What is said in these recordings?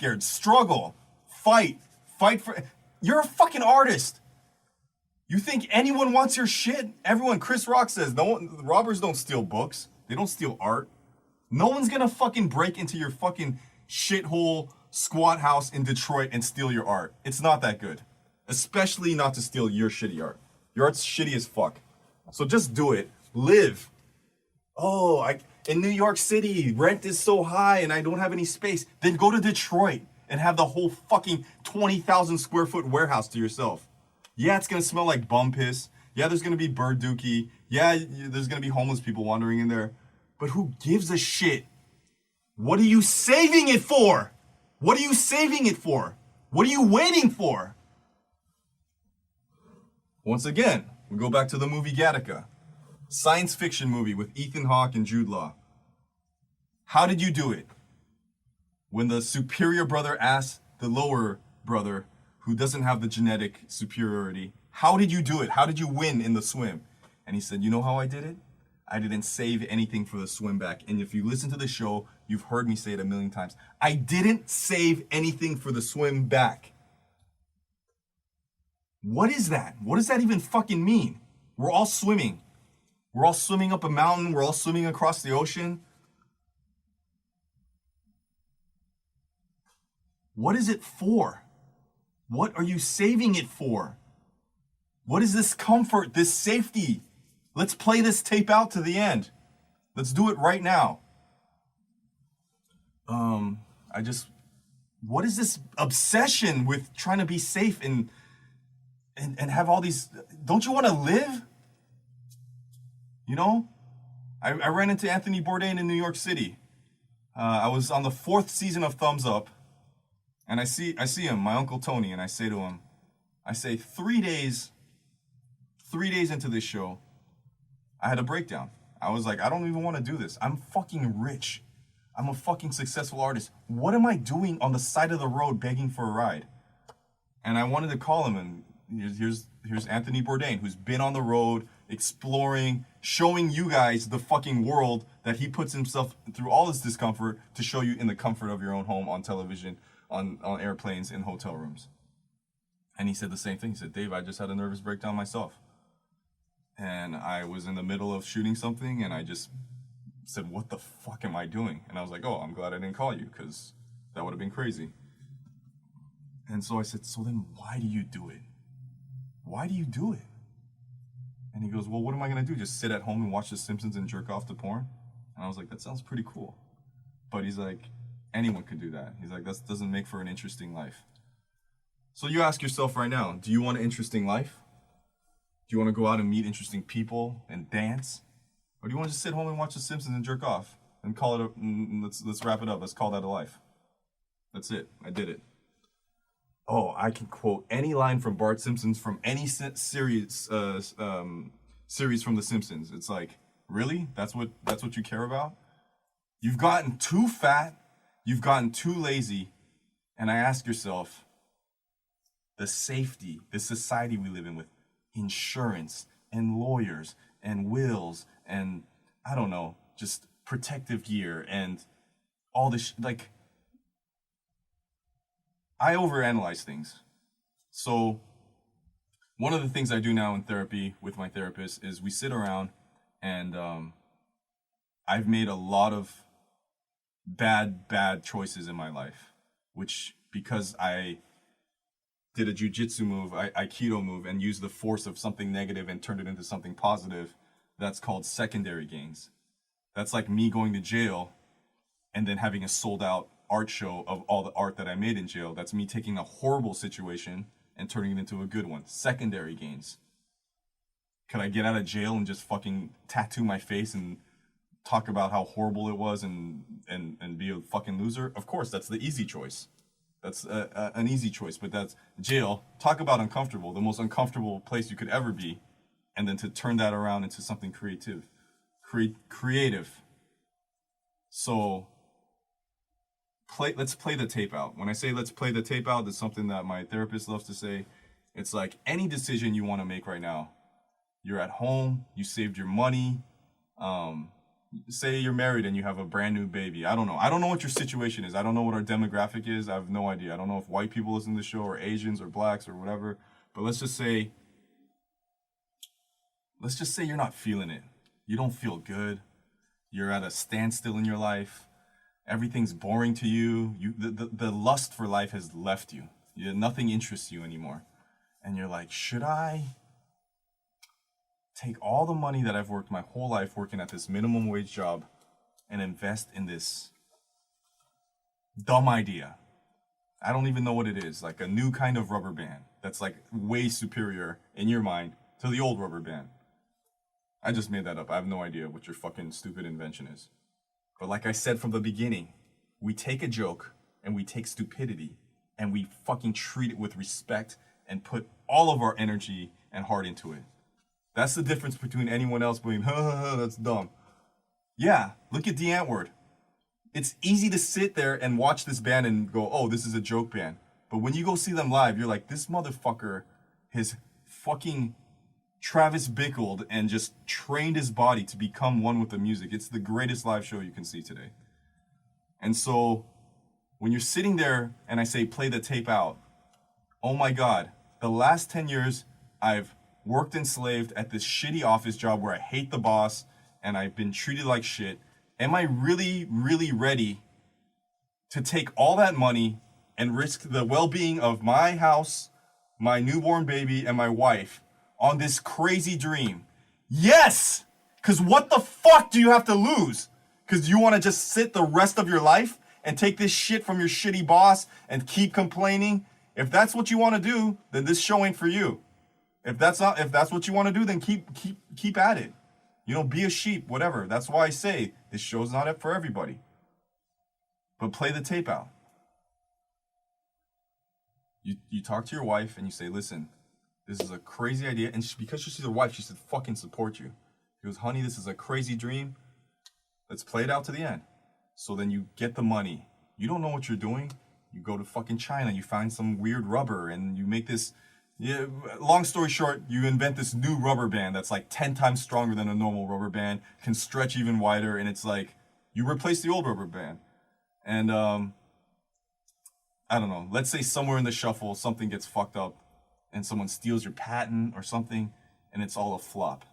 scared. Struggle. Fight. Fight for... You're a fucking artist. You think anyone wants your shit? Everyone, Chris Rock says, robbers don't steal books. They don't steal art. No one's gonna fucking break into your fucking shithole squat house in Detroit and steal your art. It's not that good. Especially not to steal your shitty art. Your art's shitty as fuck. So just do it. Live. In New York City, rent is so high and I don't have any space. Then go to Detroit and have the whole fucking 20,000 square foot warehouse to yourself. Yeah, it's gonna smell like bum piss. Yeah, there's gonna be bird dookie. Yeah, there's gonna be homeless people wandering in there. But who gives a shit? What are you saving it for? What are you saving it for? What are you waiting for? Once again, we go back to the movie Gattaca. Science fiction movie with Ethan Hawke and Jude Law. How did you do it? When the superior brother asked the lower brother, who doesn't have the genetic superiority, how did you do it? How did you win in the swim? And he said, you know how I did it? I didn't save anything for the swim back. And if you listen to the show, you've heard me say it a million times. I didn't save anything for the swim back. What is that? What does that even fucking mean? We're all swimming. We're all swimming up a mountain. We're all swimming across the ocean. What is it for? What are you saving it for? What is this comfort, this safety? Let's play this tape out to the end. Let's do it right now. What is this obsession with trying to be safe and have all these, don't you want to live? You know, I ran into Anthony Bourdain in New York City. I was on the 4th season of Thumbs Up, and I see him, my Uncle Tony, and I say to him, 3 days into this show, I had a breakdown. I was like, I don't even want to do this. I'm fucking rich. I'm a fucking successful artist. What am I doing on the side of the road begging for a ride? And I wanted to call him, and here's Anthony Bourdain, who's been on the road, exploring, showing you guys the fucking world that he puts himself through all this discomfort to show you in the comfort of your own home, on television, on airplanes, in hotel rooms. And he said the same thing. He said, Dave, I just had a nervous breakdown myself. And I was in the middle of shooting something, and I just said, what the fuck am I doing? And I was like, oh, I'm glad I didn't call you, because that would have been crazy. And so I said, so then why do you do it? Why do you do it? And he goes, well, what am I going to do? Just sit at home and watch The Simpsons and jerk off to porn? And I was like, that sounds pretty cool. But he's like, anyone could do that. He's like, that doesn't make for an interesting life. So you ask yourself right now, do you want an interesting life? Do you want to go out and meet interesting people and dance? Or do you want to just sit home and watch The Simpsons and jerk off and call it let's wrap it up. Let's call that a life. That's it. I did it. Oh, I can quote any line from Bart Simpson's from any series from The Simpsons. It's like, really? That's what you care about? You've gotten too fat. You've gotten too lazy. And I ask yourself, the safety, the society we live in with insurance and lawyers and wills and I don't know, just protective gear and all this like, I overanalyze things. So one of the things I do now in therapy with my therapist is we sit around and I've made a lot of bad choices in my life, which because I did a jujitsu move, aikido move, and used the force of something negative and turned it into something positive, that's called secondary gains. That's like me going to jail and then having a sold out art show of all the art that I made in jail. That's me taking a horrible situation and turning it into a good one. Secondary gains. Could I get out of jail and just fucking tattoo my face and talk about how horrible it was and be a fucking loser? Of course, that's the easy choice. That's an easy choice, but that's jail. Talk about uncomfortable, the most uncomfortable place you could ever be, and then to turn that around into something creative. So let's play the tape out. When I say let's play the tape out, that's something that my therapist loves to say. It's like any decision you want to make right now. You're at home, you saved your money, Say you're married and you have a brand new baby. I don't know. I don't know what your situation is. I don't know what our demographic is. I have no idea. I don't know if white people listen to the show or Asians or blacks or whatever. But let's just say you're not feeling it. You don't feel good. You're at a standstill in your life. Everything's boring to you. The lust for life has left you. Nothing interests you anymore. And you're like, should I take all the money that I've worked my whole life working at this minimum wage job and invest in this dumb idea? I don't even know what it is. Like a new kind of rubber band that's like way superior in your mind to the old rubber band. I just made that up. I have no idea what your fucking stupid invention is. But like I said from the beginning, we take a joke and we take stupidity and we fucking treat it with respect and put all of our energy and heart into it. That's the difference between anyone else being, ha ha ha, that's dumb. Yeah, look at the Antwoord. It's easy to sit there and watch this band and go, oh, this is a joke band. But when you go see them live, you're like, this motherfucker has fucking Travis Bickled and just trained his body to become one with the music. It's the greatest live show you can see today. And so when you're sitting there and I say, play the tape out, oh my God, the last 10 years, I've worked enslaved at this shitty office job where I hate the boss and I've been treated like shit. Am I really, really ready to take all that money and risk the well-being of my house, my newborn baby, and my wife on this crazy dream? Yes! Because what the fuck do you have to lose? Because you want to just sit the rest of your life and take this shit from your shitty boss and keep complaining? If that's what you want to do, then this show ain't for you. If that's what you want to do, then keep at it. You know, be a sheep, whatever. That's why I say this show's not for everybody. But play the tape out. You talk to your wife and you say, listen, this is a crazy idea. And because she's your wife, she should fucking support you. She goes, honey, this is a crazy dream. Let's play it out to the end. So then you get the money. You don't know what you're doing. You go to fucking China, you find some weird rubber and you make this. Yeah, long story short, you invent this new rubber band that's like 10 times stronger than a normal rubber band, can stretch even wider, and it's like you replace the old rubber band. And I don't know, let's say somewhere in the shuffle something gets fucked up and someone steals your patent or something and it's all a flop.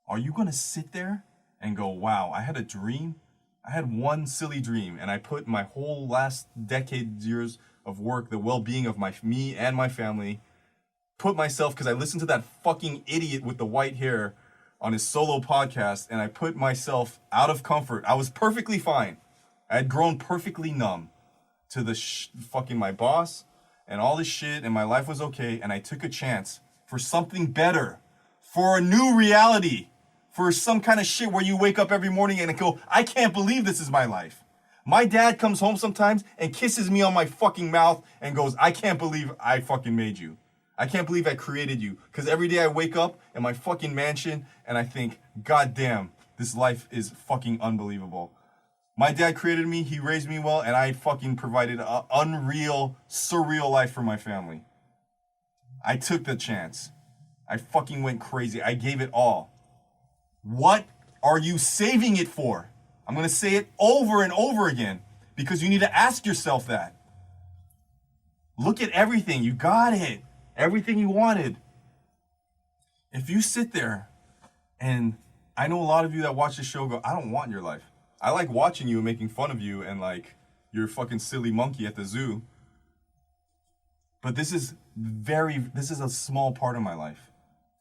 Are you gonna sit there and go, wow, I had a dream? I had one silly dream and I put my whole last years of work, the well-being of me and my family, put myself, because I listened to that fucking idiot with the white hair on his solo podcast, and I put myself out of comfort. I was perfectly fine. I had grown perfectly numb to the fucking my boss and all this shit, and my life was okay, and I took a chance for something better, for a new reality, for some kind of shit where you wake up every morning and go, I can't believe this is my life. My dad comes home sometimes and kisses me on my fucking mouth and goes, I can't believe I fucking made you. I can't believe I created you. Because every day I wake up in my fucking mansion and I think, God damn, this life is fucking unbelievable. My dad created me, he raised me well, and I fucking provided an unreal, surreal life for my family. I took the chance. I fucking went crazy. I gave it all. What are you saving it for? I'm going to say it over and over again because you need to ask yourself that. Look at everything. You got it. Everything you wanted. If you sit there, and I know a lot of you that watch the show go, I don't want your life. I like watching you and making fun of you and like you're a fucking silly monkey at the zoo. But this is a small part of my life.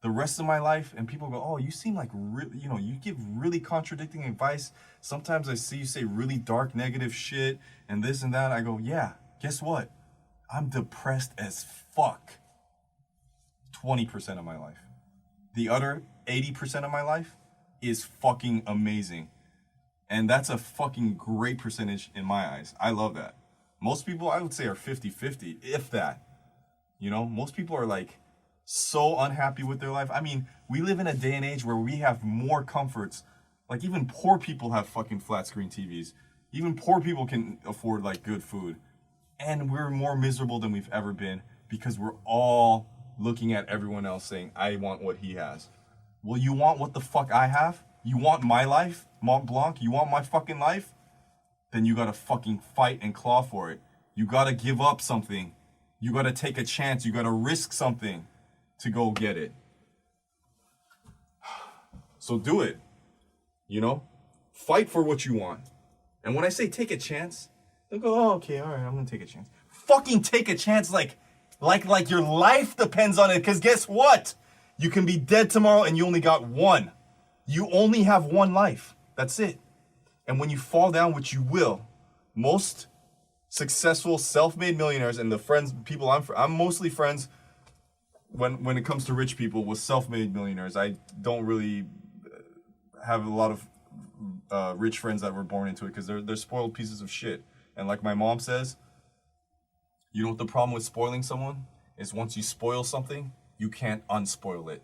The rest of my life, and people go, oh, you seem like really, you give really contradicting advice. Sometimes I see you say really dark, negative shit and this and that. I go, yeah, guess what? I'm depressed as fuck. 20% of my life. The other 80% of my life is fucking amazing. And that's a fucking great percentage in my eyes. I love that. Most people, I would say, are 50-50, if that. Most people are like so unhappy with their life. I mean, we live in a day and age where we have more comforts. Like even poor people have fucking flat screen TVs. Even poor people can afford like good food. And we're more miserable than we've ever been because we're all looking at everyone else saying, I want what he has. Well, you want what the fuck I have? You want my life, Mont Blanc? You want my fucking life? Then you gotta fucking fight and claw for it. You gotta give up something. You gotta take a chance. You gotta risk something to go get it. So do it. You know? Fight for what you want. And when I say take a chance, they'll go, oh, okay, all right, I'm gonna take a chance. Fucking take a chance like your life depends on it, because guess what? You can be dead tomorrow and you only got one. You only have one life. That's it. And when you fall down, which you will, most successful self-made millionaires and the people I'm mostly friends when it comes to rich people with self-made millionaires. I don't really have a lot of rich friends that were born into it, because they're spoiled pieces of shit. And like my mom says, you know what the problem with spoiling someone is? Once you spoil something, you can't unspoil it.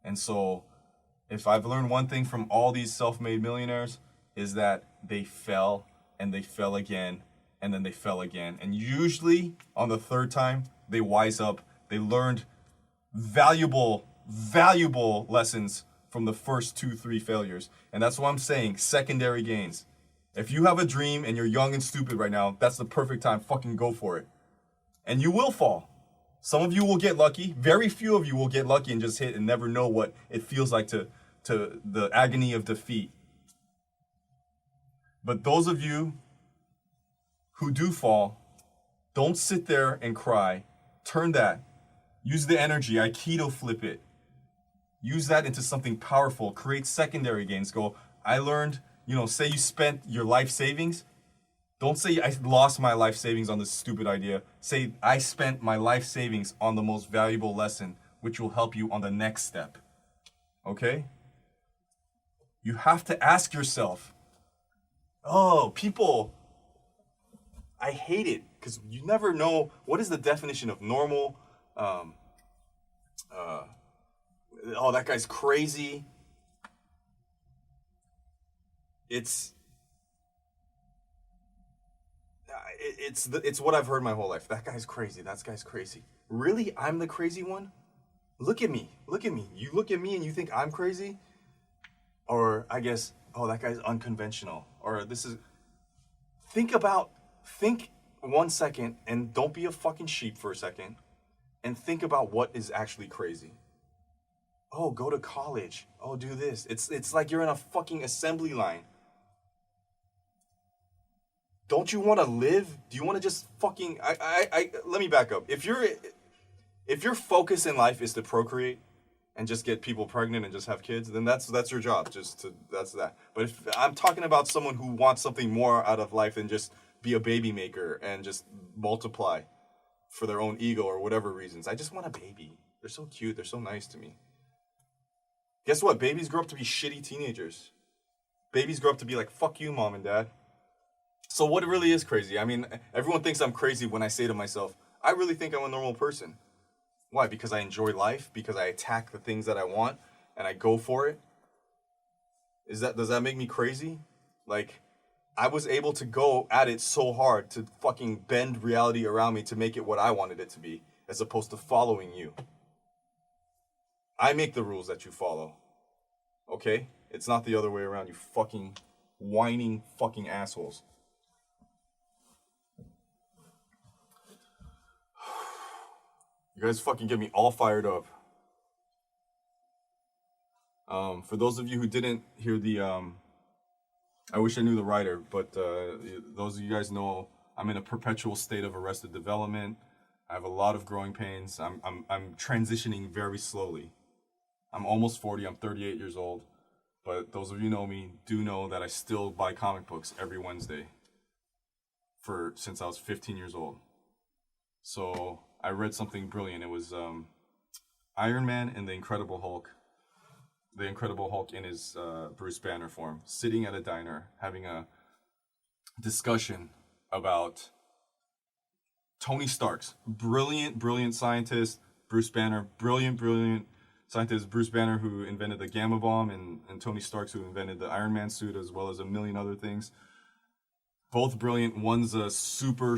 And so if I've learned one thing from all these self-made millionaires, is that they fell and they fell again and then they fell again. And usually on the third time, they wise up. They learned valuable lessons from the first 2-3 failures. And that's what I'm saying, secondary gains. If you have a dream and you're young and stupid right now, that's the perfect time. Fucking go for it. And you will fall. Some of you will get lucky. Very few of you will get lucky and just hit and never know what it feels like to the agony of defeat. But those of you who do fall, don't sit there and cry. Turn that. Use the energy. Aikido flip it. Use that into something powerful. Create secondary gains. Go, I learned, say you spent your life savings. Don't say I lost my life savings on this stupid idea. Say I spent my life savings on the most valuable lesson, which will help you on the next step. Okay? You have to ask yourself, oh, people, I hate it, because you never know what is the definition of normal. Oh, that guy's crazy. It's what I've heard my whole life. That guy's crazy. That guy's crazy. Really? I'm the crazy one? Look at me. Look at me. You look at me and you think I'm crazy? Or I guess, oh, that guy's unconventional. Or think 1 second and don't be a fucking sheep for a second and think about what is actually crazy. Oh, go to college. Oh, do this. It's like you're in a fucking assembly line. Don't you want to live? Do you want to just fucking... let me back up. If your focus in life is to procreate and just get people pregnant and just have kids, then that's your job. That's that. But if I'm talking about someone who wants something more out of life than just be a baby maker and just multiply for their own ego or whatever reasons. I just want a baby. They're so cute. They're so nice to me. Guess what? Babies grow up to be shitty teenagers. Babies grow up to be like, fuck you, mom and dad. So what really is crazy? I mean, everyone thinks I'm crazy when I say to myself, I really think I'm a normal person. Why? Because I enjoy life, because I attack the things that I want, and I go for it. Does that make me crazy? Like, I was able to go at it so hard to fucking bend reality around me to make it what I wanted it to be, as opposed to following you. I make the rules that you follow. Okay? It's not the other way around, you fucking whining fucking assholes. You guys fucking get me all fired up. For those of you who didn't hear I wish I knew the writer, but those of you guys know I'm in a perpetual state of arrested development. I have a lot of growing pains. I'm transitioning very slowly. I'm almost 40. I'm 38 years old. But those of you who know me do know that I still buy comic books every Wednesday since I was 15 years old. So I read something brilliant. It was Iron Man and the Incredible Hulk. The Incredible Hulk in his Bruce Banner form, sitting at a diner, having a discussion about Tony Stark's brilliant scientist, Bruce Banner, brilliant scientist, Bruce Banner, who invented the gamma bomb, and Tony Stark, who invented the Iron Man suit, as well as a million other things. Both brilliant. One's a super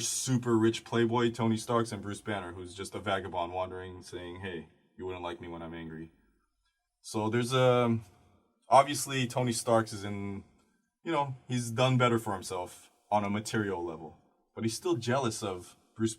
rich playboy, Tony Stark's, and Bruce Banner, who's just a vagabond wandering, saying, hey, you wouldn't like me when I'm angry. So there's a Obviously, Tony Stark's is in, he's done better for himself on a material level, but he's still jealous of Bruce